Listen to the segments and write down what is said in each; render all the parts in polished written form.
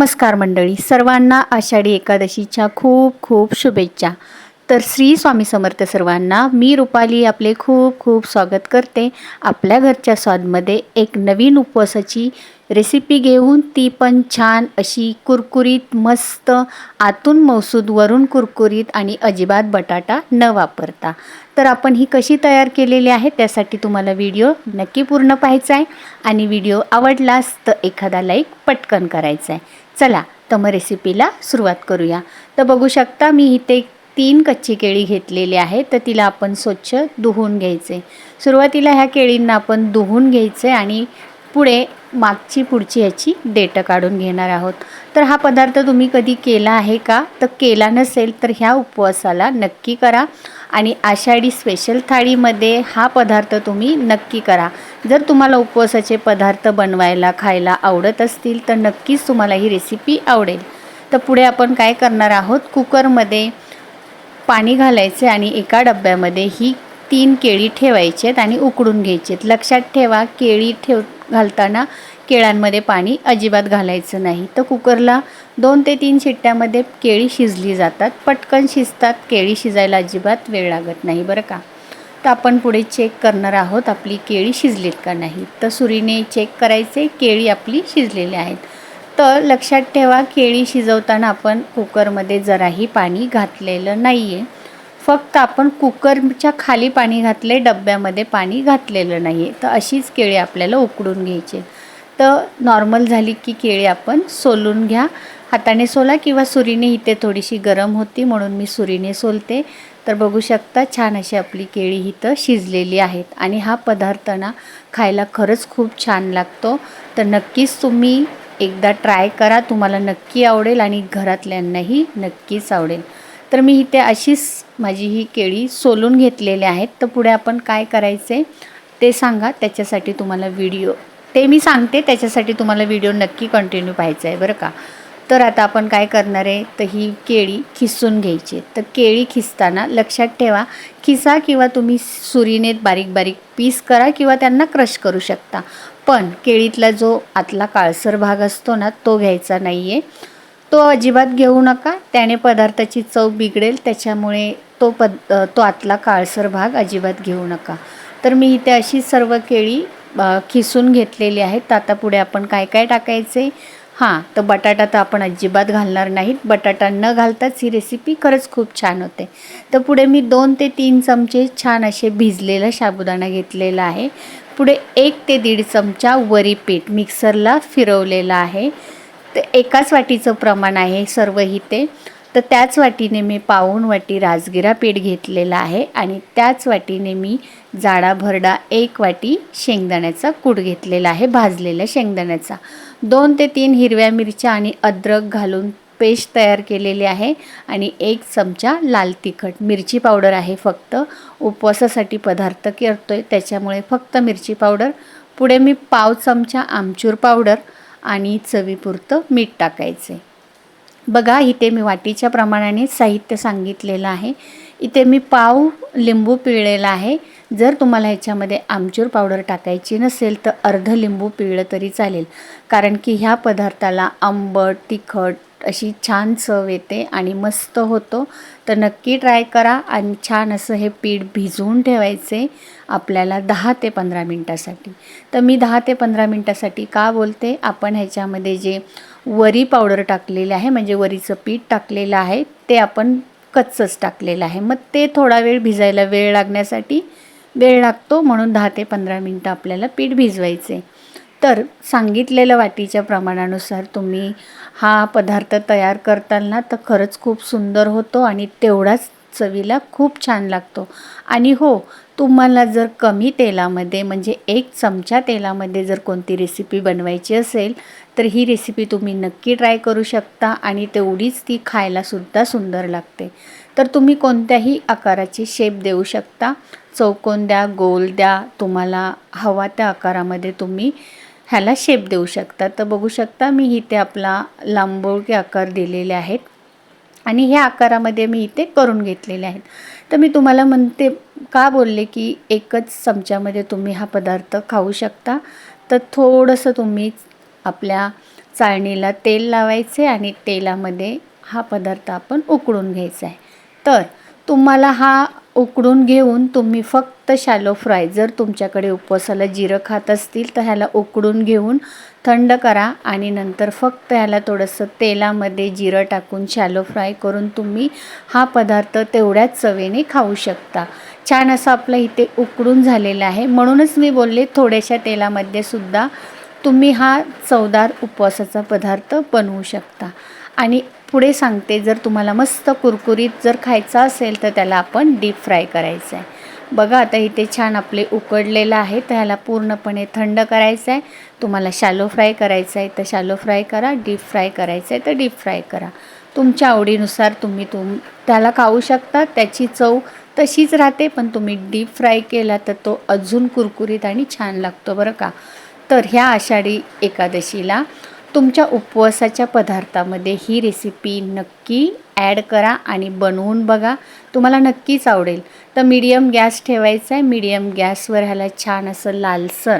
नमस्कार मंडळी, सर्वांना आषाढी एकादशीच्या खूप खूप शुभेच्छा। तर श्री स्वामी समर्थ सर्वांना। मी रुपाली आपले खूप खूप स्वागत करते आपल्या घरच्या स्वादमध्ये एक नवीन उपवासाची रेसिपी घेऊन, ती पण छान अशी कुरकुरीत, मस्त, आतून मौसूद वरून कुरकुरीत आणि अजिबात बटाटा न वापरता। तर आपण ही कशी तयार केलेली आहे त्यासाठी तुम्हाला व्हिडिओ नक्की पूर्ण पाहायचा आहे आणि व्हिडिओ आवडलास तर एखादा लाईक पटकन करायचा आहे। चला तर मग रेसिपीला सुरुवात करूया। तर बघू शकता मी इथे 3 कच्ची केळी घेतलेली आहे, तर तिला आपण स्वच्छ धुवून घ्यायचे। सुरुवातीला ह्या केळींना आपण धुवून घ्यायचे आणि पुढे पुढची ह्याची देठ काढून घेणार आहोत। तर हा पदार्थ तुम्ही कधी केला आहे का? तर केला नसेल तर ह्या उपवासाला नक्की करा आणि आषाढी स्पेशल थाळीमध्ये हा पदार्थ तुम्ही नक्की करा। जर तुम्हाला उपवासाचे पदार्थ बनवायला खायला आवडत असतील तर नक्कीच तुम्हाला ही रेसिपी आवडेल। तर पुढे आपण काय करणार आहोत, कुकरमध्ये पाणी घालायचे आणि एका डब्यामध्ये ही 3 केळी ठेवायची आहेत आणि उकडून घ्यायची आहेत। लक्षात ठेवा, केळी घालताना केळ्यांमध्ये पाणी अजिबात घालायचं नाही। तर कुकरला 2 ते 3 शिट्ट्यामध्ये केळी शिजली जातात, पटकन शिजतात, केळी शिजायला अजिबात वेळ लागत नाही बरं का। तर आपण पुढे चेक करणार आहोत आपली केळी शिजलीत का नाही। तर सुरीने चेक करायचे, केळी आपली शिजलेली आहेत। तर लक्षात ठेवा, केळी शिजवताना आपण कुकरमध्ये जराही पाणी घातलेलं नाही आहे, फक्त आपण कुकरच्या खाली पाणी घातले, डब्यामध्ये पाणी घातलेलं नाही आहे। तर अशीच केळी आपल्याला उकडून घ्यायची। तर नॉर्मल झाली की केळी आपण सोलून घ्या, हाताने सोला किंवा सुरीने, इथे थोडीशी गरम होती म्हणून मी सुरीने सोलते। तर बघू शकता छान अशी आपली केळी इथं शिजलेली आहेत आणि हा पदार्थ ना खायला खरंच खूप छान लागतो। तर नक्कीच तुम्ही एकदा ट्राय करा, तुम्हाला नक्की आवडेल आणि घरातल्यांनाही नक्कीच आवडेल। तर मी इथे अशीच माझी ही केळी सोलून घेतलेली आहेत। तर पुढे आपण काय करायचे ते सांगा, त्याच्यासाठी तुम्हाला मी सांगते त्याच्यासाठी तुम्हाला व्हिडिओ नक्की कंटिन्यू पाहायचा आहे बरं का। तर आता आपण काय करणार आहे, तर ही केळी खिसून घ्यायची। तर केळी खिसताना लक्षात ठेवा, खिसा किंवा तुम्ही सुरीने बारीक बारीक पीस करा किंवा त्यांना क्रश करू शकता, पण केळीतला जो आतला काळसर भाग असतो ना तो घ्यायचा नाही आहे, तो अजिबात घेऊ नका, त्याने पदार्थाची चव बिघडेल। त्याच्यामुळे तो आतला काळसर भाग अजिबात घेऊ नका। तर मी इथे अशी सर्व केळी खिसून घेतलेली आहेत। तर आता पुढे आपण काय काय टाकायचे, तर बटाटा तर आपण अजिबात घालणार नाहीत, बटाटा न घालताच ही रेसिपी खरंच खूप छान होते। तर पुढे मी 2 ते 3 चमचे छान असे भिजलेला साबुदाणा घेतलेला आहे। पुढे 1 ते 1.5 चमचा वरी पीठ मिक्सरला फिरवलेलं आहे। तर एकाच वाटीचं प्रमाण आहे सर्व इथे। तर त्याच वाटीने मी पाऊण वाटी राजगिरा पीठ घेतलेला आहे आणि त्याच वाटीने मी जाडा भरडा 1 वाटी शेंगदाण्याचा कूट घेतलेला आहे, भाजलेल्या शेंगदाण्याचा। 2 ते 3 हिरव्या मिरच्या आणि अद्रक घालून पेस्ट तयार केलेली आहे आणि 1 चमचा लाल तिखट, मिरची पावडर आहे फक्त, उपवासासाठी पदार्थ करतोय त्याच्यामुळे फक्त मिरची पावडर। पुढे मी पाव चमचा आमचूर पावडर आणि चवीपुरतं मीठ टाकायचे। बघा इथे मी वाटीच्या प्रमाणाने साहित्य सांगितलेलं आहे। इथे मी पाव लिंबू पिळलेला आहे। जर तुम्हाला ह्याच्यामध्ये आमचूर पावडर टाकायची नसेल तर अर्ध लिंबू पिळलं तरी चालेल, कारण की ह्या पदार्थाला आंबट तिखट अशी छान चव येते आणि मस्त होतो। तर नक्की ट्राय करा आणि छान असं हे पीठ भिजवून ठेवायचे आपल्याला 10 ते 15 मिनटासाठी। तर मी 10 ते 15 मिनटासाठी का बोलते, आपण ह्याच्यामध्ये जे वरी पावडर टाकलेले आहे, म्हणजे वरीचं पीठ टाकलेलं आहे, ते आपण कच्चंच टाकलेलं आहे, मग ते थोडा वेळ भिजायला वेळ लागतो, म्हणून 10 ते 15 मिनटं आपल्याला पीठ भिजवायचे। तर सांगितलेलं वाटीच्या प्रमाणानुसार तुम्ही हा पदार्थ तयार करताना तर खरंच खूप सुंदर होतो आणि तेवढाच चवीला खूप छान लागतो। आणि हो, तुम्हाला जर कमी तेलामध्ये म्हणजे 1 चमचा तेलामध्ये जर कोणती रेसिपी बनवायची असेल तर ही रेसिपी तुम्ही नक्की ट्राय करू शकता आणि तेवढीच ती खायलासुद्धा सुंदर लागते। तर तुम्ही कोणत्याही आकाराची शेप देऊ शकता, चौकोन द्या, गोल द्या, तुम्हाला हवा त्या आकारामध्ये तुम्ही ह्याला शेप देऊ शकता। तर बघू शकता मी इथे आपला लांबोळके आकार दिलेले आहेत आणि ह्या आकारामध्ये मी इथे करून घेतलेले आहेत। तर मी तुम्हाला म्हणते का बोलले की 1च चमच्यामध्ये तुम्ही हा पदार्थ खाऊ शकता, तर थोडंसं तुम्ही आपल्या चाळणीला तेल लावायचे आणि तेलामध्ये हा पदार्थ आपण उकळून घ्यायचा आहे. तर तुम्हाला हा उकडून घेऊन तुम्ही फक्त शॅलो फ्राय, जर तुमच्याकडे उपवासाला जिरं खात असतील तर ह्याला उकडून घेऊन थंड करा आणि नंतर फक्त ह्याला थोडंसं तेलामध्ये जिरं टाकून शॅलो फ्राय करून तुम्ही हा पदार्थ तेवढ्याच चवेने खाऊ शकता. छान असं आपलं इथे उकडून झालेलं आहे, म्हणूनच मी बोलले थोड्याशा तेलामध्ये सुद्धा तुम्ही हा चवदार उपवासाचा पदार्थ बनवू शकता. आणि पुढे सांगते, जर तुम्हाला मस्त कुरकुरीत जर खायचा असेल तर त्याला आपण डीप फ्राय करायचं आहे. बघा आता इथे छान आपले उकडलेलं आहे, तर ह्याला पूर्णपणे थंड करायचं आहे. तुम्हाला शॅलो फ्राय करायचं आहे तर शॅलो फ्राय करा, डीप फ्राय करायचं आहे तर डीप फ्राय करा. तुमच्या आवडीनुसार तुम्ही त्याला खाऊ शकता. त्याची चव तशीच राहते, पण तुम्ही डीप फ्राय केला तर तो अजून कुरकुरीत आणि छान लागतो बरं का. तर ह्या आषाढी एकादशीला तुमच्या उपवासाच्या पदार्थामध्ये ही रेसिपी नक्की ॲड करा आणि बनवून बघा, तुम्हाला नक्कीच आवडेल. तर मीडियम गॅस ठेवायचा आहे. मीडियम गॅसवर ह्याला छान असं लालसर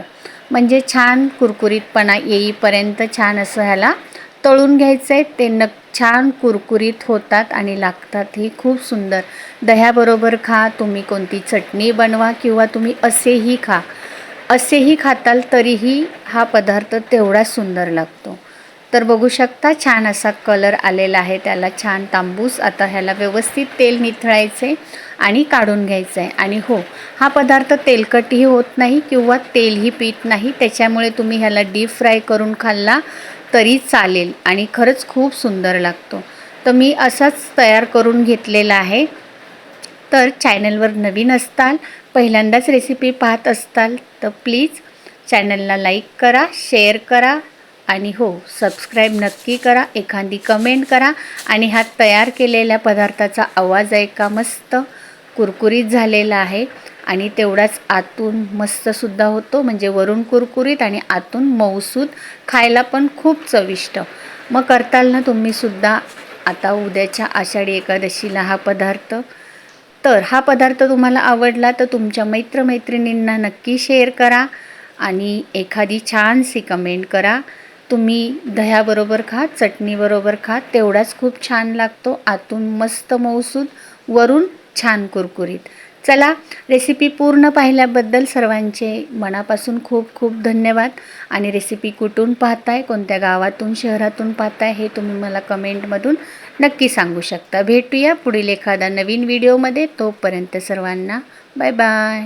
म्हणजे छान कुरकुरीतपणा येईपर्यंत छान असं ह्याला तळून घ्यायचं आहे. ते छान कुरकुरीत होतात आणि लागतातही खूप सुंदर. दह्याबरोबर खा, तुम्ही कोणती चटणी बनवा किंवा तुम्ही असेही खाताल तरीही हा पदार्थ तेवढाच सुंदर लागतो. तर बघू शकता छान असा कलर आलेला आहे, त्याला छान तांबूस. आता ह्याला व्यवस्थित तेल निथळायचे आणि काढून घ्यायचं आहे. आणि हो, हा पदार्थ तेलकटही होत नाही किंवा तेलही पीत नाही, त्याच्यामुळे तुम्ही ह्याला डीप फ्राय करून खाल्ला तरी चालेल आणि खरंच खूप सुंदर लागतो. तर मी असाच तयार करून घेतलेला आहे. तर चॅनलवर नवीन असताल, पहिल्यांदाच रेसिपी पाहत असताल तर प्लीज चॅनलला लाईक करा, शेअर करा आणि हो, सबस्क्राईब नक्की करा. एखादी कमेंट करा आणि हा तयार केलेल्या पदार्थाचा आवाज ऐका. मस्त कुरकुरीत झालेला आहे आणि तेवढाच आतून मस्तसुद्धा होतो, म्हणजे वरून कुरकुरीत आणि आतून मऊसूद, खायला पण खूप चविष्ट. मग करताल ना तुम्हीसुद्धा आता उद्याच्या आषाढी एकादशीला हा पदार्थ. तर हा पदार्थ तुम्हाला आवडला तर तुमच्या मित्रमैत्रिणींना नक्की शेअर करा आणि एखादी छानशी कमेंट करा. तुम्ही दह्याबरोबर खा, चटणीबरोबर खा, तेवढाच खूप छान लागतो. आतून मस्त मऊसूद, वरून छान कुरकुरीत. चला, रेसिपी पूर्ण पाहिल्याबद्दल सर्वांचे मनापासून खूप खूप धन्यवाद. आणि रेसिपी कुठून पाहताय, कोणत्या गावातून शहरातून पाहताय हे तुम्ही मला कमेंटमधून नक्की सांगू शकता. भेटूया पुढील एखादा नवीन व्हिडिओमध्ये. तोपर्यंत सर्वांना बाय बाय.